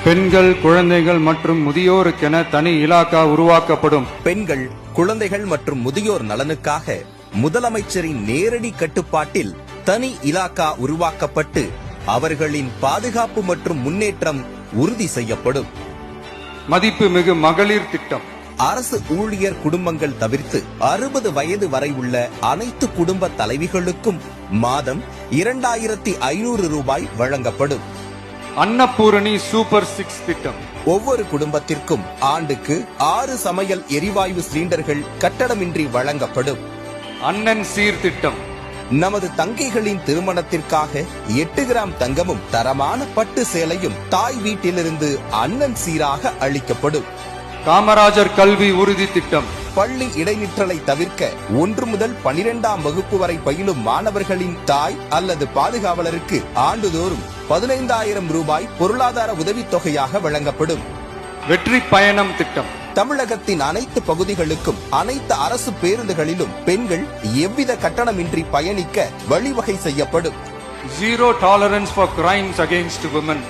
பெண்கள், குழந்தைகள் மற்றும் முதியோருக்கென தனி இலாக்கா உருவாக்கப்படும். பெண்கள், குழந்தைகள் மற்றும் முதியோர் நலனுக்காக முதலமைச்சரின் நேரடி கட்டுப்பாட்டில் தனி இலாக்கா உருவாக்கப்பட்டு அவர்களின் பாதுகாப்பு மற்றும் முன்னேற்றம் உறுதி செய்யப்படும். மதிப்புமிகு மகளிர் திட்டம். அரசு ஊழியர் குடும்பங்கள் தவிர்த்து 60 வயது வரை உள்ள அனைத்து குடும்ப தலைவிகளுக்கும் மாதம் 2500 ரூபாய் வழங்கப்படும். அன்னபூரணி சூப்பர் 6 திட்டம். ஒவ்வொரு குடும்பத்திற்கும் ஆண்டுக்கு 6 சமையல் எரிவாயு சிலிண்டர்கள் கட்டணமின்றி வழங்கப்படும். அண்ணன் சீர் திட்டம். நமது தங்கைகளின் திருமணத்திற்காக 8 கிராம் தங்கமும் தரமான பட்டு சேலையும் தாய் வீட்டிலிருந்து அண்ணன் சீராக அளிக்கப்படும். காமராஜர் கல்வி உறுதி திட்டம். பள்ளி இடைநிற்றலை தவிர்க்க 1 முதல் 12ஆம் வகுப்பு வரை பயிலும் மாணவர்களின் தாய் அல்லது பாதுகாவலருக்கு ஆண்டுதோறும் 15,000 ரூபாய் பொருளாதார உதவித்தொகையாக வழங்கப்படும். வெற்றி பயணம் திட்டம். தமிழகத்தின் அனைத்து பகுதிகளுக்கும் அனைத்து அரசு பேருந்துகளிலும் பெண்கள் எவ்வித கட்டணமின்றி பயணிக்க வழிவகை செய்யப்படும். Zero tolerance for crimes against women.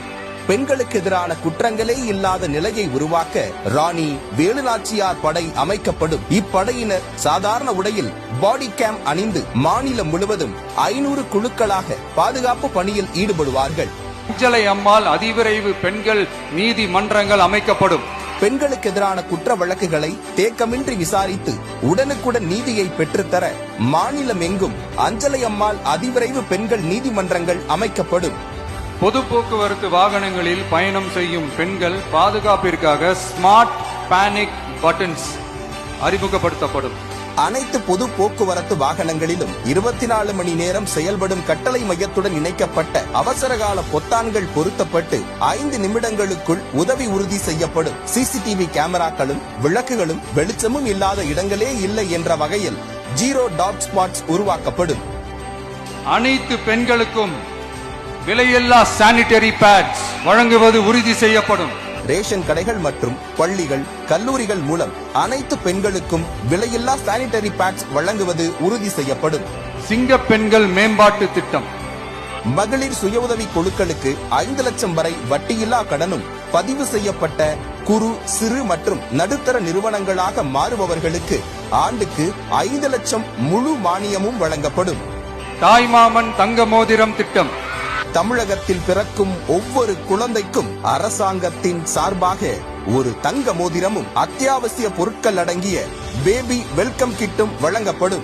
பெண்களுக்கு எதிரான குற்றங்களே இல்லாத நிலையை உருவாக்க ராணி வேலுநாச்சியார் படை அமைக்கப்படும். இப்படையினர் சாதாரண உடையில் பாடி கேம் அணிந்து மாநிலம் முழுவதும் 500 குழுக்களாக பாதுகாப்பு பணியில் ஈடுபடுவார்கள். அஞ்சலை அம்மாள் அதிவிரைவு பெண்கள் நீதிமன்றங்கள் அமைக்கப்படும். பெண்களுக்கு எதிரான குற்ற வழக்குகளை தேக்கமின்றி விசாரித்து உடனுக்குடன் நீதியை பெற்றுத்தர மாநிலம் எங்கும் அஞ்சலை அம்மாள் அதிவிரைவு பெண்கள் நீதிமன்றங்கள் அமைக்கப்படும். பொது போக்குவரத்து வாகனங்களில் பயணம் செய்யும் பெண்கள் பாதுகாப்பிற்காக ஸ்மார்ட் பேனிக் பட்டன்ஸ் அறிமுகப்படுத்தப்படும். அனைத்து பொது போக்குவரத்து வாகனங்களிலும் 24 மணி நேரம் செயல்படும் கட்டளை மையத்துடன் இணைக்கப்பட்ட அவசரகால பொத்தான்கள் பொருத்தப்பட்டு 5 நிமிடங்களுக்குள் உதவி உறுதி செய்யப்படும். சிசிடிவி கேமராக்களும் விளக்குகளும் வெளிச்சமும் இல்லாத இடங்களே இல்லை என்ற வகையில் ஜீரோ டாட் ஸ்பாட்ஸ் உருவாக்கப்படும். அனைத்து பெண்களுக்கும் விலையில்லா சானிட்டரி பேட்ஸ் வழங்குவது உறுதி செய்யப்படும். ரேஷன் கடைகள் மற்றும் பள்ளிகள், கல்லூரிகள் மூலம் அனைத்து பெண்களுக்கும் விலையில்லா சானிட்டரி பேட்ஸ் வழங்குவது உறுதி செய்யப்படும். சிங்க பெண்கள் மேம்பாட்டு திட்டம். மகளிர் சுய உதவி குழுக்களுக்கு 5 லட்சம் வரை வட்டியில்லா கடனும் பதிவு செய்யப்பட்ட குறு, சிறு மற்றும் நடுத்தர நிறுவனங்களாக மாறுபவர்களுக்கு ஆண்டுக்கு 5 லட்சம் முழு மானியமும் வழங்கப்படும். தாய்மாமன் தங்க மோதிரம் திட்டம். தமிழகத்தில் பிறக்கும் ஒவ்வொரு குழந்தைக்கும் அரசாங்கத்தின் சார்பாக ஒரு தங்க மோதிரமும் அத்தியாவசிய பொருட்கள் அடங்கிய பேபி வெல்கம் கிட்டும் வழங்கப்படும்.